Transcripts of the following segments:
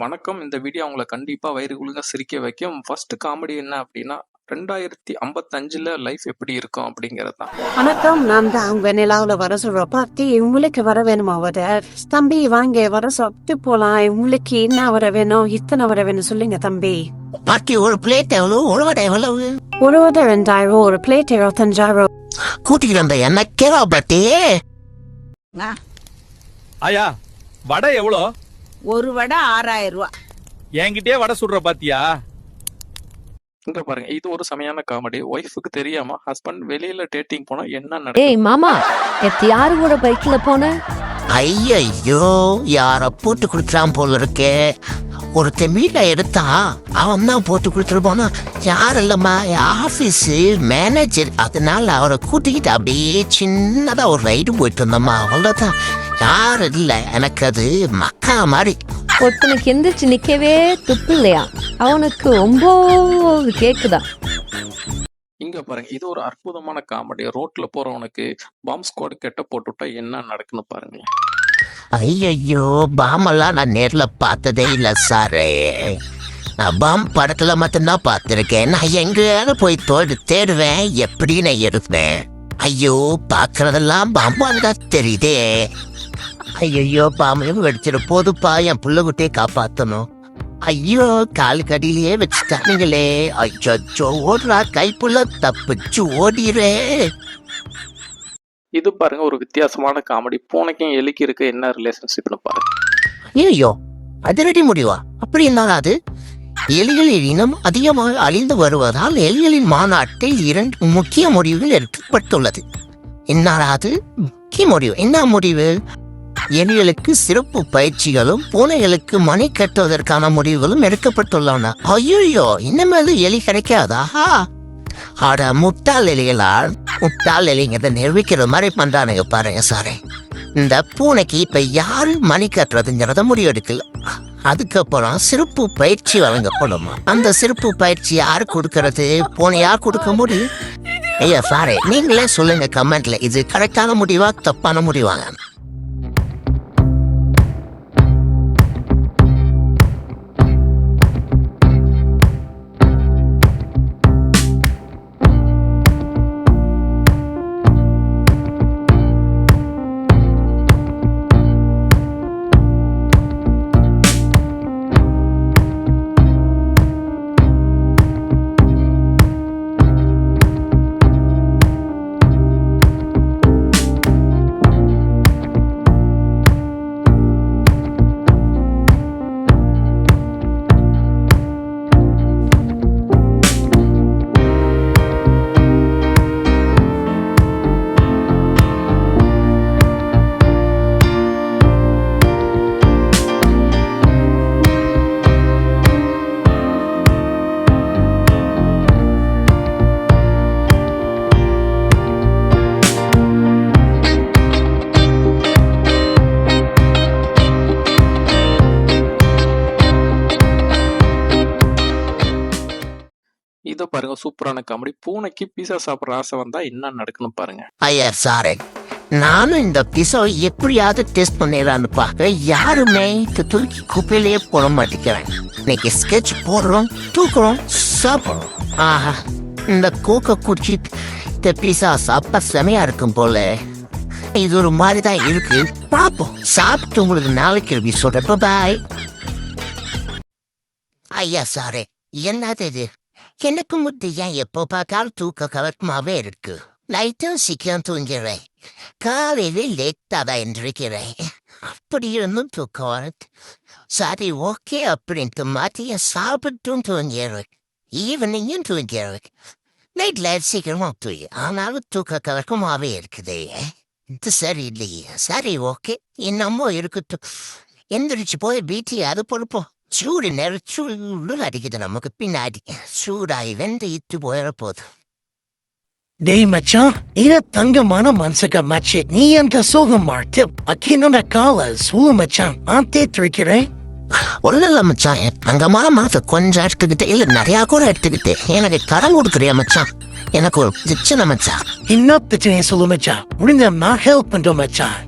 வணக்கம். இந்த வீடியோ உங்கள கண்டிப்பா வயிறு குலுங்க சிரிக்க வைக்கும். ஃபர்ஸ்ட் காமெடி என்ன அப்டின்னா, 2055ல லைஃப் எப்படி இருக்கும் அப்படிங்கிறது தான். வணக்கம், நான் தான் வெண்ணிலாவில் வர சொல்ற பாட்டி. உங்களுக்கு வர வேணுமா? தம்பி வாங்க வர சாப்பிட்டு போலாம். உங்களுக்கு என்ன வர வேணும், இத்தனை வர வேணும் சொல்லுங்க தம்பி. பாட்டி ஒரு பிளேட் எவ்வளவு, ஒரு வடை எவ்வளவு? ஒரு வடை 2000, ஒரு பிளேட் 25,000. கூட்டிட்டு வந்த என்ன கேவா பாட்டி? ஆயா வடை எவ்வளோ? ஒரு வடை 6,000 ரூபாய். என்கிட்டயே வடை சுடுற பாத்தியா? இங்க பாருங்க, இது ஒரு செமையான காமெடி. ஒய்ஃபுக்கு தெரியாம ஹஸ்பண்ட் வெளியில டேட்டிங் போனா என்ன நடக்கும்? ஏய் மாமா, நேத்து யாரு கூட பைக்ல போன? ஐயோ, யார போட்டு குடுத்துறான் போல இருக்கே. ஒரு தெம்பில எடுத்தா அவன் தான் போட்டு கொடுத்துட்டு போனா. யார் இல்லம்மா, ஆபீஸ் மேனேஜர். அதனால அவரை கூட்டிக்கிட்டு அப்படியே சின்னதா ஒரு ரைடு போயிட்டு வந்தோம்மா, அவ்வளவுதான். யாரு இல்ல, எனக்கு அது மக்கா மாதிரி. ஒருத்தனுக்கு எந்திரிச்சு நிக்கவே துப்பு இல்லையா? அவனுக்கு 9 கேக்குதா? இங்க பாருங்க, இது ஒரு அற்புதமான காமெடி. ரோட்ல போறவனுக்கு பாம் ஸ்குவாட் கெட்ட போட்டுவிட்டா என்ன நடக்குன்னு பாருங்களேன். ஐயோ, பாமெல்லாம் நான் நேர்ல பார்த்ததே இல்ல சாரே. நான் பாம் படத்துல மட்டும்தான் பார்த்திருக்கேன். நான் எங்கேயாவது போய் தேடுவேன், எப்படி நான் இருப்பேன். ஐயோ, பாக்குறதெல்லாம் பாம்பான் தான் தெரியுதே. ஐயோ, பாம்பையும் வெடிச்சிட போதுப்பா, என் புள்ள குட்டியை காப்பாத்தணும். ஐயோ, கால் கடியிலேயே வச்சுட்டானுங்களே. ஐயோ, ஓடுறா கைப்புள்ள, தப்பிச்சு ஓடிரே. இது பாருங்க ஒரு வித்தியாசமான காமெடி. பூனைக்கும் எலிக்கு இருக்க என்ன ரிலேஷன்ஷிப்னு பாருங்க. ஐயோ, அதிரடி முடிவா? அப்படி என்னடா அது? எலிகளின் இனம் அதிகமாக அழிந்து வருவதால் எலிகளின் மாநாட்டில் 2 முக்கிய முடிவுகள் எடுக்கப்பட்டுள்ளது. என்னடா அது முக்கிய முடிவு? என்ன முடிவு? எலிகளுக்கு சிறப்பு பயிற்சிகளும் பூனைகளுக்கு மணி கட்டுவதற்கான முடிவுகளும் எடுக்கப்பட்டுள்ளன. ஐயோ, இனிமேல் எலி கிடைக்காதா? ஆட முட்டாள் எலிகளால் முட்டாள் எலிங்கிறத நிரூபிக்கிற மாதிரி பண்றானுங்க பாருங்க சாரே. இந்த பூனைக்கு இப்ப யாரு மணி கட்டுறதுங்கிறத முடிவெடுக்கல. அதுக்கப்புறம் சிறப்பு பயிற்சி வழங்கப்படும். அந்த சிறப்பு பயிற்சி யாரு கொடுக்கறது? பூனையா கொடுக்க முடியும்? ஐயா சாரே, நீங்களே சொல்லுங்க கமெண்ட்ல, இது கரெக்டான முடிவா தப்பான முடிவாங்க? இதை பாருங்க, சூப்பரான காமெடி. பூனைக்கு பீஸா சாப்பிட்ற ஆசை வந்தா என்ன நடக்குன்னு பாருங்க. ஐயா சாரே, நானும் இந்த பிசாவை எப்படியாவது டெஸ்ட் பண்ணிடலான்னு பார்க்க யாருமே தூக்கி குப்பையிலேயே போட மாட்டேங்கிறேன். இன்னைக்கு ஸ்கெட்ச் போடுறோம், தூக்குறோம், சாப்பிடுறோம். ஆஹா, இந்த கோக்க குடிச்சு இந்த பிசா சாப்பிட்டா செமையா இருக்கும் போல. இது ஒரு மாதிரி தான் இருக்கு, பார்ப்போம். சாப்பிட்டு உங்களுக்கு நாளைக்கு ரிவ்யூ சொல்றேன். பாய். ஐயா சாரே, என்னது இது? எனக்கு முட்டு ஏன் எப்போ பார்த்தாலும் தூக்க கவர்மாவே இருக்கு. நைட்டும் சீக்கிரம் தூங்கிறேன், காலையில் லேட்டாக தான் எந்திரிக்கிறேன். அப்படி இருந்தும் தூக்கம் வருது. சரி, ஓகே அப்படின்ட்டு மதிய சாப்பிட்டும் தூங்கிறேன், ஈவினிங்கும் தூங்கிறேன். நைட்ல சீக்கிரமா தூங்கி, ஆனாலும் தூக்க கவர்க்கமாவே இருக்குது. இது சரி இல்லையே. சரி, ஓகே, இன்னமும் இருக்கட்டும். எந்திரிச்சு போய் பீட்டி அது பொறுப்போம். சூடு நெருச்சூடு அடிக்குது நமக்கு பின்னாடி. சூடாய் வெந்து இட்டு போயிட போகுது. டேய் மச்சான், இது தங்கமான மனசுக்கு மச்சி. நீ என்ற சோகம் மாட்டு அக்கினோட கால சூழ மச்சான். நான் தேத்திருக்கிறேன். ஒன்னும் மச்சான், தங்கமான மனசை கொஞ்சம் எடுத்துக்கிட்டு, இல்ல நிறைய கூட எடுத்துக்கிட்டு எனக்கு கடன் கொடுக்குறியா மச்சான்? எனக்கு ஒரு பிரச்சனை மச்சான். என்ன பிரச்சனையை சொல்லு மச்சான். முடிஞ்ச நான் ஹெல்ப் பண்றோம் மச்சான்.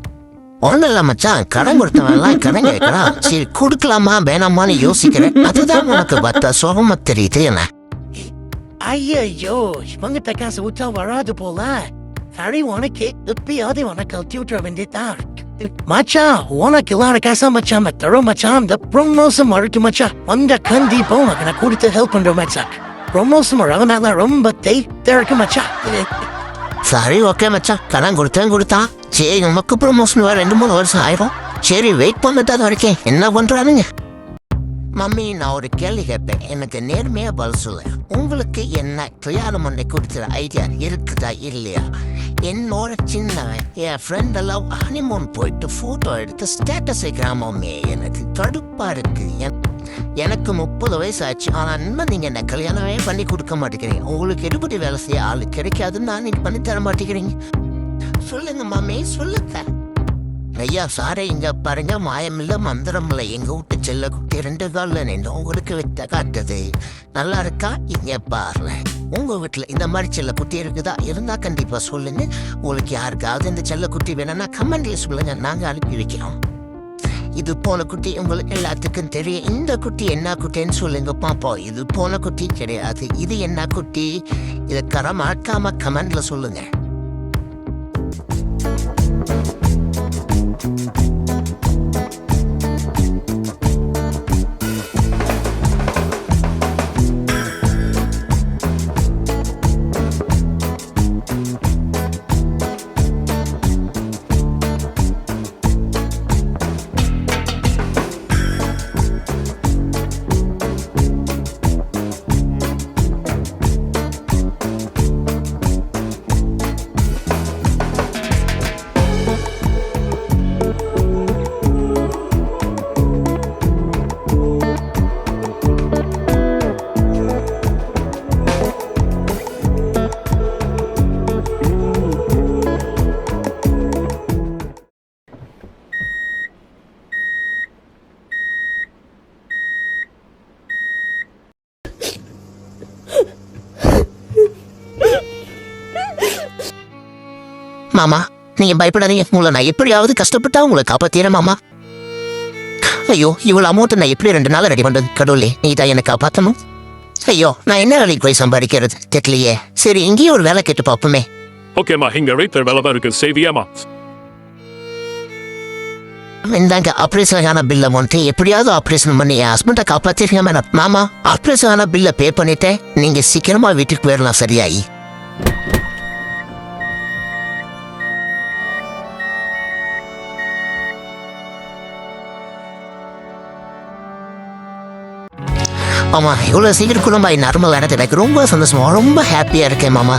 ஒன்றும் இல்லை மச்சான், கடன் கொடுத்தவன்லாம் கடன் கேட்கறான். சரி கொடுக்கலாமா வேணாமான்னு யோசிக்கிறேன். அதுதான் உனக்கு பத்த சுகமா தெரியுது என்ன? ஐயோ இவங்கிட்ட காசு விட்டா வராது போல. சரி உனக்கு எப்பயாவது உனக்கு கழட்டி விட்டுற வேண்டியதான். மச்சான் உனக்கு இல்லாத காசா மச்சான் தரும் மச்சான். இந்த ப்ரொமோஷன் இருக்கு மச்சான், அந்த கண்டிப்பா உனக்கு நான் கொடுத்து ஹெல்ப் பண்றேன் மச்சான். ப்ரொமோஷன் அதனால ரொம்ப இருக்கு மச்சான். சரி ஓகே மச்சான், கடன் கொடுத்தான். சரி நமக்கு ப்ரொமோஷன் வர 2-3 வருஷம் ஆயிரும். சரி வெயிட் பண்ணிட்டு வரைக்கும் என்ன பண்றானுங்க? மம்மி நான் ஒரு கேள்வி கேட்பேன், எனக்கு நேர்மையா பதில் சொல்ல. உங்களுக்கு என்ன கல்யாணம் பண்ணி கொடுத்துற ஐடியா இருக்குதா இல்லையா? என்னோட சின்னவன் என் ஃப்ரெண்ட் எல்லாம் ஹனிமூன் போயிட்டு போட்டோ எடுத்து ஸ்டேட்டஸ் வைக்கிறாமே, எனக்கு கடுப்பா இருக்கு. எனக்கு 30 வயசு ஆச்சு, ஆனா இன்னும் நீங்க என்ன கல்யாணமே பண்ணி கொடுக்க மாட்டேங்கிறீங்க. உங்களுக்கு எடுபடி வேலை செய்ய ஆளு கிடைக்காதுன்னு நான் நீங்க பண்ணி தர மாட்டேங்கிறீங்க. சொல்லுங்க மாமே சொல்லுங்க. ஐயா சாரே இங்க பாருங்க, மாயமில்ல மந்திரம் இல்லை. எங்க வீட்டு செல்ல குட்டி 2 காலில் நின்று உங்களுக்கு வித்த காட்டுது. நல்லா இருக்கா? இங்க பாருங்க, உங்க வீட்டுல இந்த மாதிரி செல்ல குட்டி இருக்குதா? இருந்தா கண்டிப்பா சொல்லுங்க. உங்களுக்கு யாருக்காவது இந்த செல்ல குட்டி வேணும்னா கமெண்ட்ல சொல்லுங்க, நாங்க அனுப்பி வைக்கிறோம். இது போன குட்டி உங்களுக்கு எல்லாத்துக்கும் தெரியும். இந்த குட்டி என்ன குட்டின்னு சொல்லுங்க பாப்போம். இது போன குட்டி கிடையாது. இது என்ன குட்டி? இதை மறக்காம கமெண்ட்ல சொல்லுங்க. மாமா நீங்க பயப்படாதீங்க, உங்களை நான் எப்படியாவது கஷ்டப்பட்டா உங்களை காப்பாத்தீரேன் மாமா. ஐயோ இவ்வளவு அமௌண்ட் நான் எப்படி 2 நாள் ரெடி பண்றது? கடவுளே நீ தான் எனக்கு காப்பாற்றணும். ஐயோ நான் என்ன வேலைக்கு போய் சம்பாதிக்கிறது தெரியலையே. சரி இங்கேயே ஒரு வேலை கேட்டு பார்ப்போமே. ஓகேம்மா, இங்க ரேட் வேலை இருக்கு, சேவியாமா. இந்தாங்க ஆப்ரேஷன் ஆன பில் அமௌண்ட். எப்படியாவது ஆப்ரேஷன் பண்ணி என் ஹஸ்பண்டை காப்பாத்திருக்கீங்க மேடம். மாமா ஆப்ரேஷன் ஆன பில்லை பே பண்ணிட்டேன், நீங்க சீக்கிரமா வீட்டுக்கு போயிடலாம். சரியாயி ஆமா இவ்வளவு சீக்கிரம் குழம்பாய் நார்மல் ஆனது எனக்கு ரொம்ப சந்தோஷமா, ரொம்ப ஹாப்பியா இருக்கேன் மாமா.